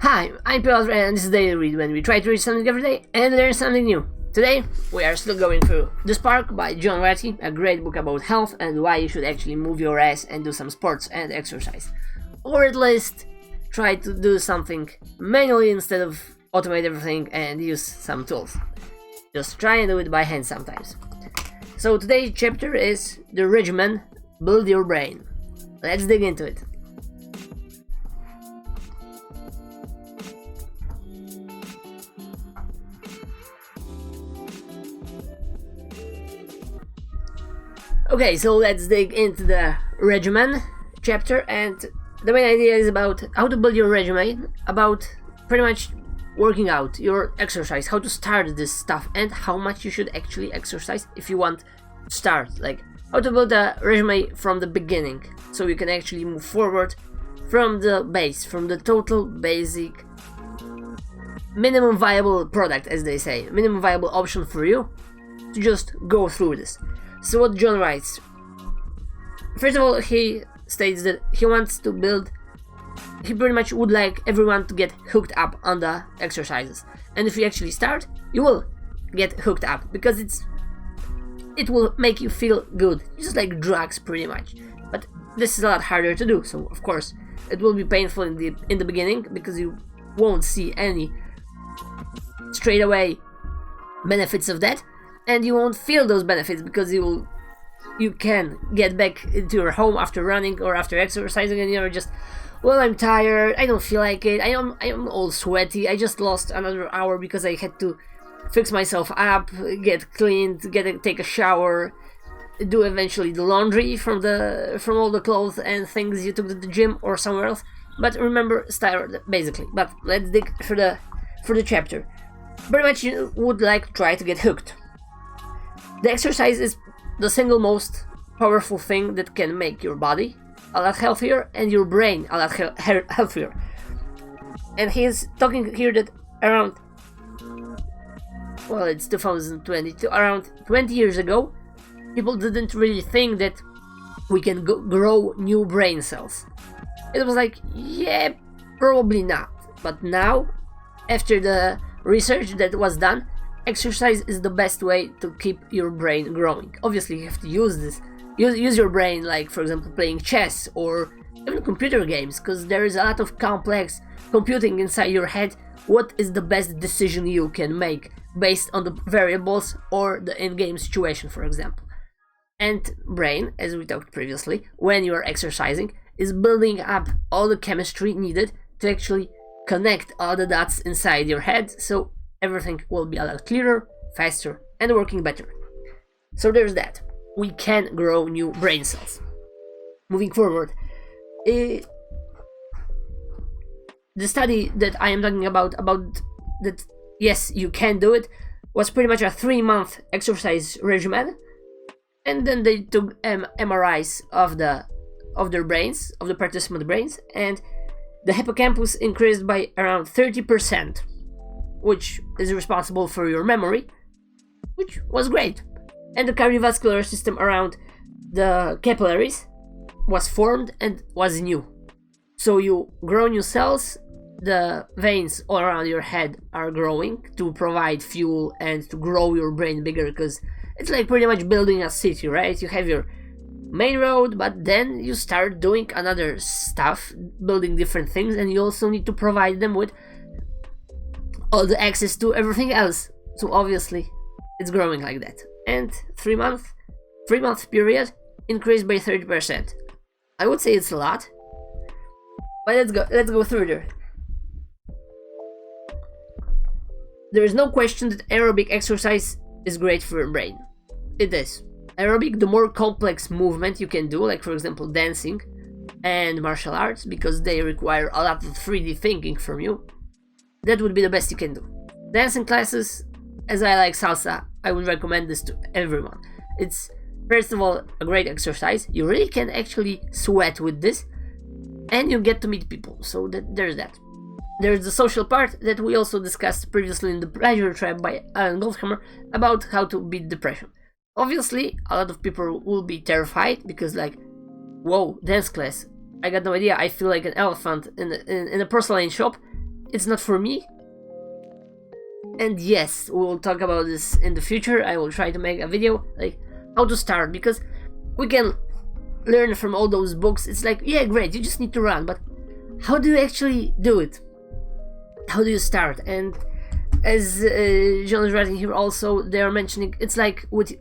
Hi, I'm Piotr and this is Daily Read, when we try to read something every day and learn something new. Today, we are still going through The Spark by John Ratty, a great book about health and why you should actually move your ass and do some sports and exercise. Or at least, try to do something manually instead of automate everything and use some tools. Just try and do it by hand sometimes. So today's chapter is The Regimen, Build Your Brain. Let's dig into it. Okay, so let's dig into the regimen chapter, and the main idea is about how to build your regimen, about pretty much working out, your exercise, how to start this stuff, and how much you should actually exercise if you want to start, like how to build a regimen from the beginning, so you can actually move forward from the base, from the total basic minimum viable product, as they say, minimum viable option for you to just go through this. So what John writes, first of all, he states that he pretty much would like everyone to get hooked up on the exercises. And if you actually start, you will get hooked up, because it will make you feel good, just like drugs pretty much. But this is a lot harder to do, so of course it will be painful in the beginning, because you won't see any straight away benefits of that. And you won't feel those benefits because you can get back into your home after running or after exercising, and you're just, well, I'm tired, I don't feel like it, I am all sweaty, I just lost another hour because I had to fix myself up, get cleaned, take a shower, do eventually the laundry from all the clothes and things you took to the gym or somewhere else. But remember, start basically. But let's dig for the chapter. Pretty much you would like to try to get hooked. The exercise is the single most powerful thing that can make your body a lot healthier and your brain a lot healthier. And he's talking here that around, well, it's 2022, around 20 years ago, people didn't really think that we can grow new brain cells. It was like, yeah, probably not. But now, after the research that was done, exercise is the best way to keep your brain growing. Obviously, you have to use your brain, like for example playing chess or even computer games, because there is a lot of complex computing inside your head. What is the best decision you can make based on the variables or the in-game situation, for example. And brain, as we talked previously, when you are exercising, is building up all the chemistry needed to actually connect all the dots inside your head, so everything will be a lot clearer, faster, and working better. So there's that. We can grow new brain cells. Moving forward, the study that I am talking about that, yes, you can do it, was pretty much a 3-month exercise regimen, and then they took MRIs of their brains, of the participant brains, and the hippocampus increased by around 30%. Which is responsible for your memory, which was great. And the cardiovascular system around the capillaries was formed and was new. So you grow new cells, the veins all around your head are growing to provide fuel and to grow your brain bigger, because it's like pretty much building a city, right? You have your main road, but then you start doing another stuff, building different things, and you also need to provide them with all the access to everything else. So obviously it's growing like that. And 3-month period increased by 30%. I would say it's a lot, but let's go through there. There is no question that aerobic exercise is great for your brain. It is. Aerobic, the more complex movement you can do, like for example dancing and martial arts, because they require a lot of 3D thinking from you, that would be the best you can do. Dancing classes, as I like salsa, I would recommend this to everyone. It's, first of all, a great exercise. You really can actually sweat with this, and you get to meet people, so there's that. There's the social part that we also discussed previously in The Pleasure Trap by Alan Goldhammer, about how to beat depression. Obviously, a lot of people will be terrified, because like, whoa, dance class, I got no idea, I feel like an elephant in a porcelain shop. it's not for me. And yes, we'll talk about this in the future. I will try to make a video like how to start, because we can learn from all those books. It's like, yeah, great, you just need to run, but how do you actually do it? How do you start? And as John is writing here also, they are mentioning it's like with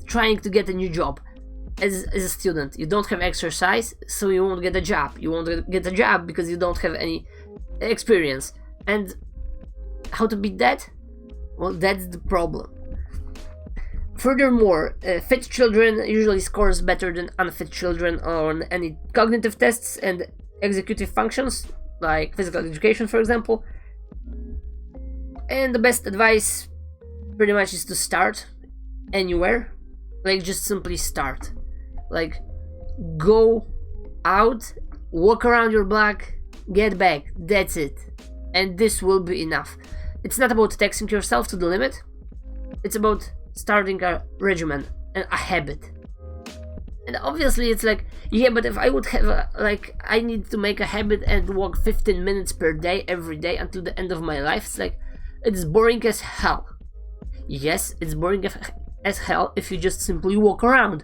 trying to get a new job. As a student, you don't have exercise, so you won't get a job. You won't get a job because you don't have any experience. And how to beat that? Well, that's the problem. Furthermore, fit children usually scores better than unfit children on any cognitive tests and executive functions, like physical education, for example. And the best advice pretty much is to start anywhere. Like, just simply start. Like, go out, walk around your block, get back, that's it. And this will be enough. It's not about taxing yourself to the limit. It's about starting a regimen and a habit. And obviously it's like, yeah, but if I would have I need to make a habit and walk 15 minutes per day every day until the end of my life, it's like, it's boring as hell. Yes, it's boring as hell if you just simply walk around.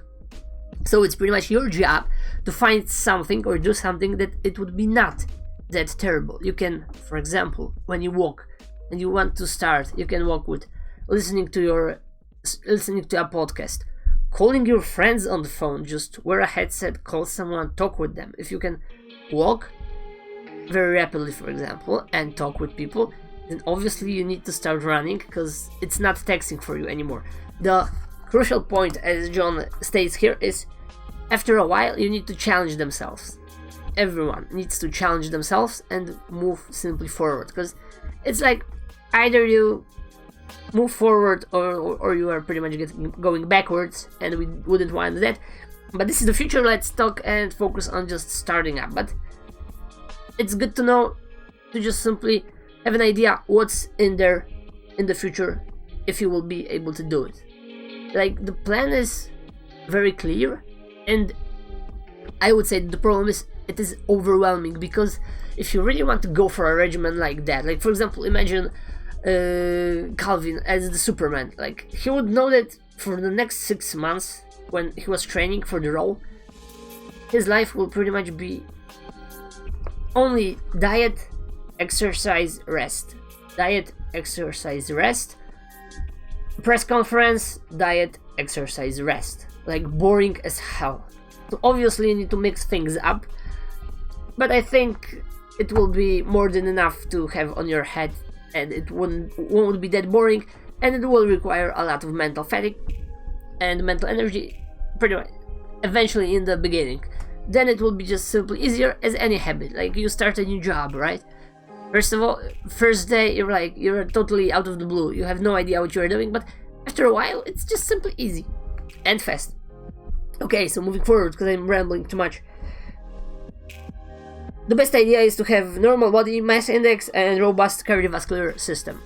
So it's pretty much your job to find something or do something that it would be not that terrible. You can, for example, when you walk and you want to start, you can walk with listening to a podcast, calling your friends on the phone, just wear a headset, call someone, talk with them. If you can walk very rapidly, for example, and talk with people, then obviously you need to start running, because it's not taxing for you anymore. The crucial point, as John states here, is after a while you need to challenge themselves. Everyone needs to challenge themselves and move simply forward, because it's like either you move forward or you are pretty much going backwards, and we wouldn't want that. But this is the future. Let's talk and focus on just starting up. But it's good to know, to just simply have an idea what's in there in the future, if you will be able to do it. Like, the plan is very clear, and I would say the problem is it is overwhelming, because if you really want to go for a regimen like that, like for example, imagine Calvin as the Superman. Like, he would know that for the next 6 months, when he was training for the role, his life will pretty much be only diet, exercise, rest. Diet, exercise, rest. Press conference, diet, exercise, rest. Like, boring as hell. So obviously you need to mix things up, but I think it will be more than enough to have on your head, and it won't be that boring, and it will require a lot of mental fatigue and mental energy pretty much eventually in the beginning. Then it will be just simply easier as any habit. Like, you start a new job, right? First of all, first day you're totally out of the blue, you have no idea what you're doing, but after a while it's just simply easy and fast. Okay, so moving forward, because I'm rambling too much. The best idea is to have normal body mass index and robust cardiovascular system.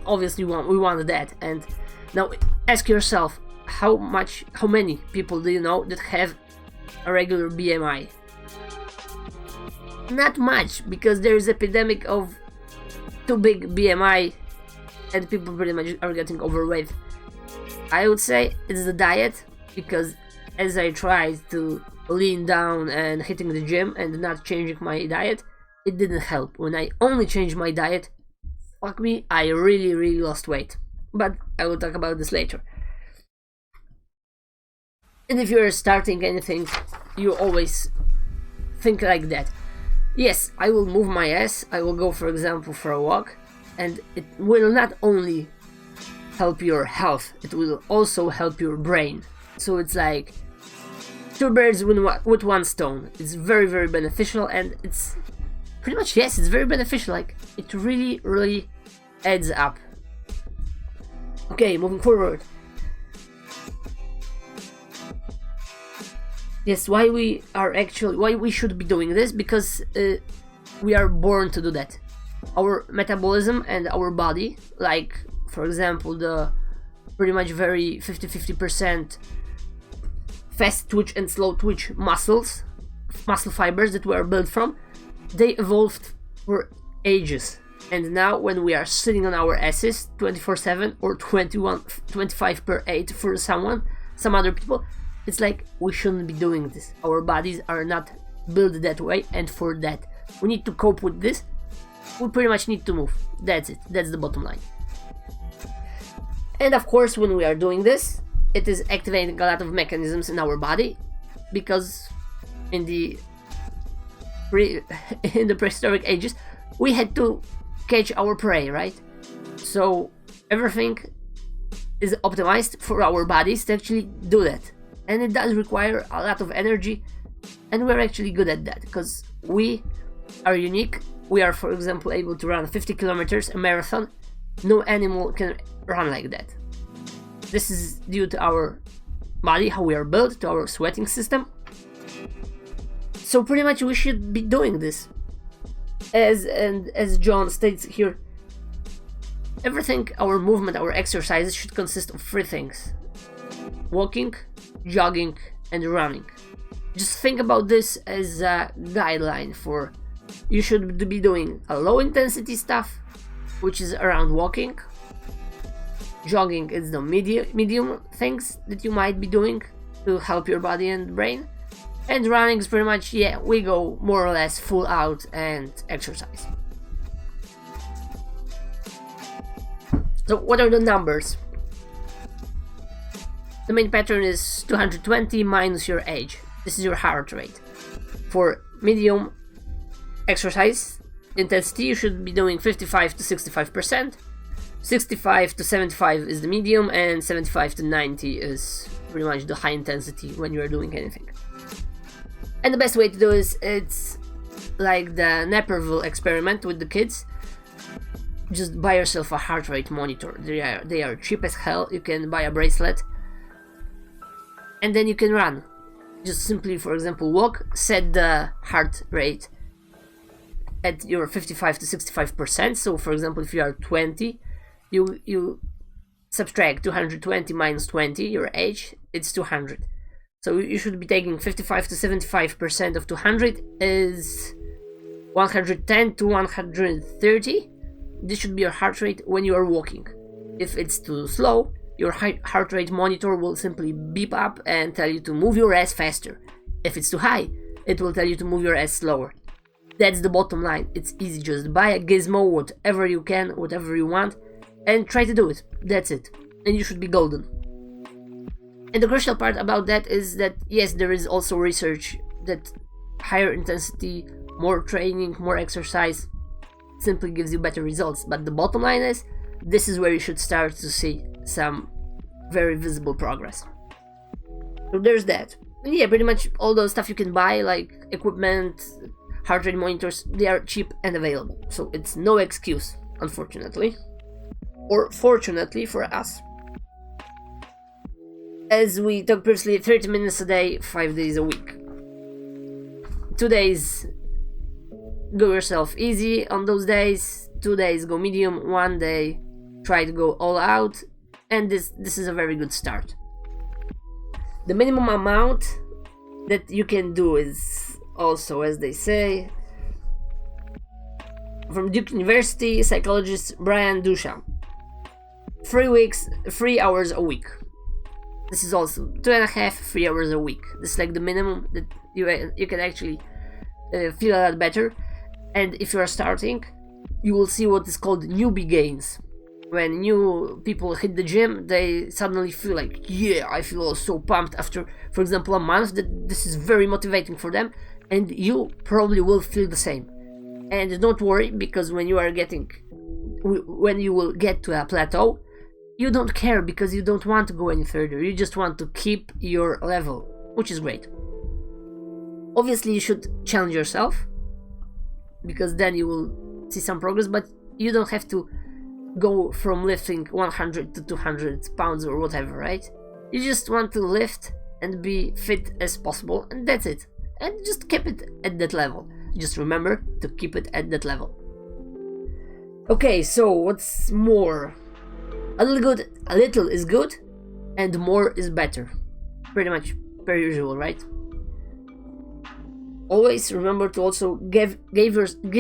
Obviously we want that. And now ask yourself, how many people do you know that have a regular BMI? Not much, because there is epidemic of too big BMI and people pretty much are getting overweight. I would say it's the diet, because as I tried to lean down and hitting the gym and not changing my diet, it didn't help. When I only changed my diet, fuck me, I really lost weight. But I will talk about this later. And if you're starting anything, you always think like that. Yes, I will move my ass, I will go, for example, for a walk, and it will not only help your health, it will also help your brain. So it's like two birds with one stone. It's very beneficial, and it's pretty much, yes, it's very beneficial. Like, it really adds up. Okay, moving forward. Yes, why we should be doing this? Because we are born to do that. Our metabolism and our body, like for example the pretty much very 50% fast twitch and slow twitch muscle fibers that we are built from, they evolved for ages. And now when we are sitting on our asses 24/7 or 25/8 for some other people, it's like we shouldn't be doing this. Our bodies are not built that way, and for that we need to cope with this. We pretty much need to move. That's it. That's the bottom line. And of course, when we are doing this, it is activating a lot of mechanisms in our body, because in the prehistoric ages we had to catch our prey, right? So everything is optimized for our bodies to actually do that, and it does require a lot of energy, and we're actually good at that because we are unique. We are, for example, able to run 50 kilometers, a marathon. No animal can run like that. This is due to our body, how we are built, to our sweating system. So pretty much we should be doing this. As John states here, everything, our movement, our exercises should consist of 3 things: walking, jogging, and running. Just think about this as a guideline for you should be doing a low intensity stuff, which is around walking. Jogging is the medium things that you might be doing to help your body and brain. And running is pretty much, we go more or less full out and exercise. So what are the numbers? The main pattern is 220 minus your age. This is your heart rate. For medium exercise intensity, you should be doing 55 to 65%. 65 to 75 is the medium, and 75 to 90 is pretty much the high intensity when you are doing anything. And the best way to do it's like the Naperville experiment with the kids. Just buy yourself a heart rate monitor. They are cheap as hell. You can buy a bracelet, and then you can run. Just simply, for example, walk, set the heart rate at your 55 to 65%. So for example, if you are 20, you subtract 220 minus 20, your age, it's 200. So you should be taking 55 to 75% of 200 is 110 to 130. This should be your heart rate when you are walking. If it's too slow, your heart rate monitor will simply beep up and tell you to move your ass faster. If it's too high, it will tell you to move your ass slower. That's the bottom line. It's easy. Just buy a gizmo, whatever you can, whatever you want, and try to do it. That's it. And you should be golden. And the crucial part about that is that, yes, there is also research that higher intensity, more training, more exercise simply gives you better results. But the bottom line is, this is where you should start to see some very visible progress. So there's that. And yeah, pretty much all those stuff you can buy, like equipment, heart rate monitors, they are cheap and available. So it's no excuse, unfortunately. Or fortunately for us. As we talked previously, 30 minutes a day, 5 days a week. 2 days, go yourself easy on those days. 2 days, go medium. 1 day, try to go all out. And this is a very good start. The minimum amount that you can do is also, as they say, from Duke University, psychologist Brian Dusham. 3 hours a week. This is also 2.5, 3 hours a week. This is like the minimum that you can actually feel a lot better. And if you are starting, you will see what is called newbie gains. When new people hit the gym, they suddenly feel like, yeah, I feel so pumped after, for example, a month. That this is very motivating for them, and you probably will feel the same. And don't worry, because when you will get to a plateau, you don't care because you don't want to go any further. You just want to keep your level, which is great. Obviously, you should challenge yourself, because then you will see some progress, but you don't have to go from lifting 100 to 200 pounds or whatever, right? You just want to lift and be fit as possible, and that's it. And just keep it at that level. Just remember to keep it at that level. Okay, so what's more? A little is good, and more is better. Pretty much per usual, right? Always remember to also give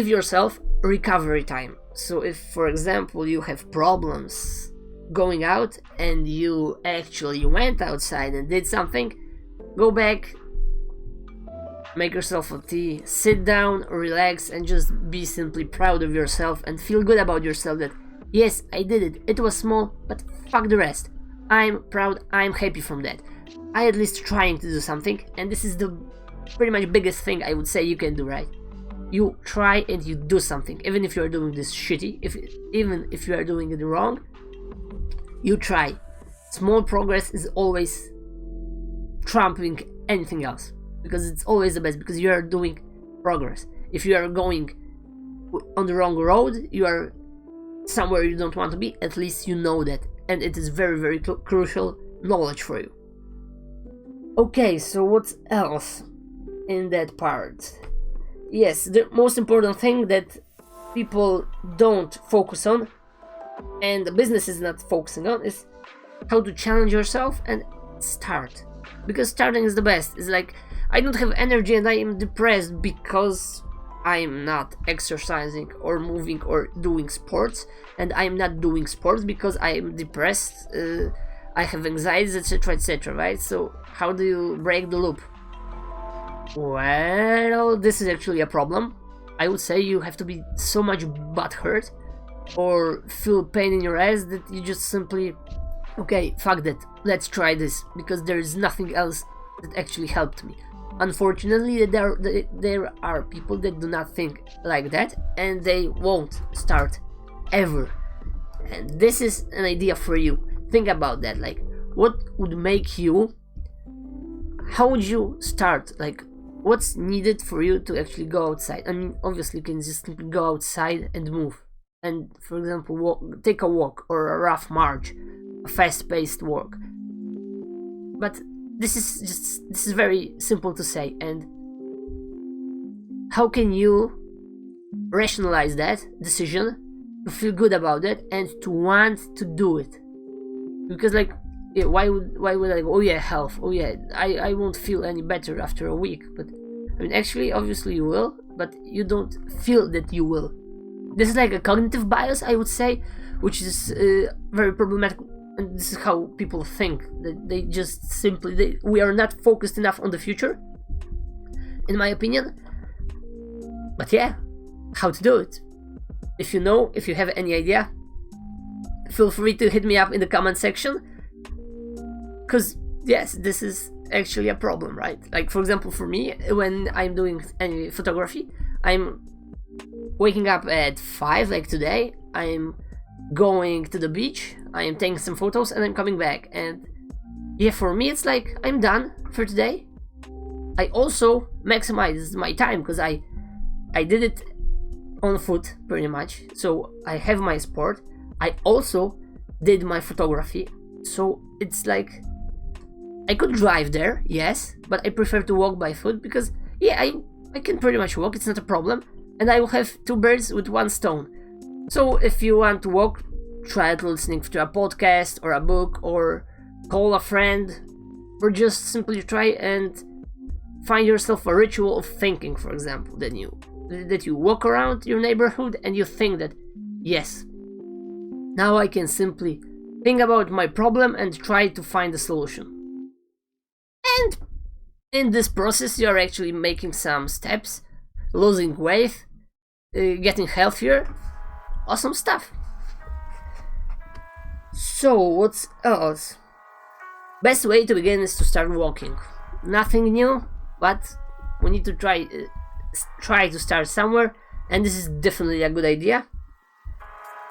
yourself recovery time. So if, for example, you have problems going out and you actually went outside and did something, go back, make yourself a tea, sit down, relax, and just be simply proud of yourself and feel good about yourself that, yes, I did it. It was small, but fuck the rest. I'm proud, I'm happy from that. I at least trying to do something, and this is the pretty much biggest thing I would say you can do, right? You try and you do something, even if you are doing this shitty, even if you are doing it wrong, you try. Small progress is always trumping anything else, because it's always the best, because you are doing progress. If you are going on the wrong road, you are somewhere you don't want to be, at least you know that, and it is very, very crucial knowledge for you. Okay, so what else in that part? Yes, the most important thing that people don't focus on, and the business is not focusing on, is how to challenge yourself and start. Because starting is the best. It's like, I don't have energy and I am depressed because I'm not exercising or moving or doing sports, and I'm not doing sports because I am depressed, I have anxieties, etc, etc, right? So how do you break the loop? Well, this is actually a problem. I would say you have to be so much butthurt or feel pain in your ass that you just simply, okay, fuck that, let's try this, because there is nothing else that actually helped me. Unfortunately, there are people that do not think like that, and they won't start ever. And this is an idea for you. Think about that, like, what would make you, how would you start, like, what's needed for you to actually go outside? I mean, obviously you can just simply go outside and move, and, for example, take a walk or a rough march, a fast-paced walk. But this is very simple to say, and how can you rationalize that decision to feel good about it and to want to do it? Because, like, yeah, why would I go, oh yeah, health, oh yeah, I won't feel any better after a week? But I mean, actually, obviously you will, but you don't feel that you will. This is like a cognitive bias, I would say, which is very problematic. And this is how people think, that they just simply, we are not focused enough on the future, in my opinion. But yeah, how to do it? If you know, if you have any idea, feel free to hit me up in the comment section. Because yes, this is actually a problem, right? Like, for example, for me, when I'm doing any photography, I'm waking up at 5, like today, I'm going to the beach, I am taking some photos, and I'm coming back. And yeah, for me it's like, I'm done for today. I also maximize my time because I did it on foot pretty much, so I have my sport, I also did my photography, so it's like, I could drive there, yes, but I prefer to walk by foot because yeah, I can pretty much walk, it's not a problem, and I will have 2 birds with 1 stone. So if you want to walk, try it listening to a podcast or a book, or call a friend, or just simply try and find yourself a ritual of thinking, for example, that you walk around your neighborhood and you think that, yes, now I can simply think about my problem and try to find a solution. And in this process you are actually making some steps, losing weight, getting healthier, awesome stuff. So what else? Best way to begin is to start walking. Nothing new, but we need to try to start somewhere, and this is definitely a good idea.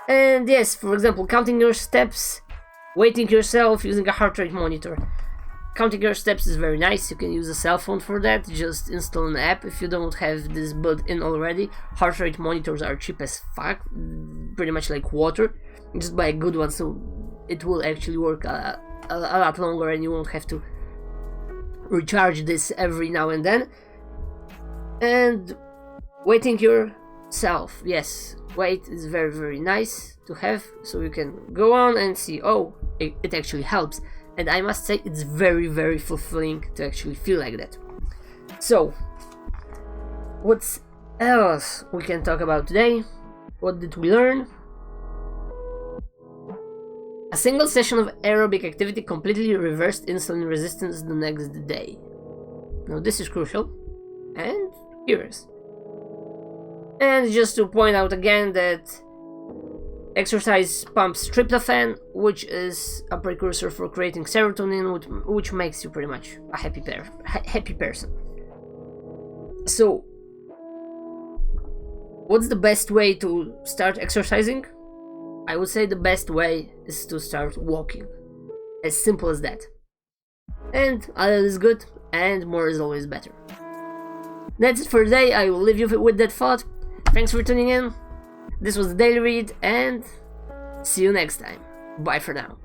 And yes, for example, counting your steps, weighting yourself using a heart rate monitor. Counting your steps is very nice, you can use a cell phone for that, just install an app if you don't have this built in already. Heart rate monitors are cheap as fuck, pretty much like water. Just buy a good one so it will actually work a lot longer and you won't have to recharge this every now and then. And weighting yourself, yes, weight is very, very nice to have, so you can go on and see, oh, it actually helps. And I must say, it's very, very fulfilling to actually feel like that. So, what else we can talk about today? What did we learn? A single session of aerobic activity completely reversed insulin resistance the next day. Now this is crucial and curious. And just to point out again that exercise pumps tryptophan, which is a precursor for creating serotonin, which makes you pretty much a happy person. So, what's the best way to start exercising? I would say the best way is to start walking. As simple as that. And a little is good, and more is always better. That's it for today. I will leave you with that thought. Thanks for tuning in. This was the Daily Read, and see you next time. Bye for now.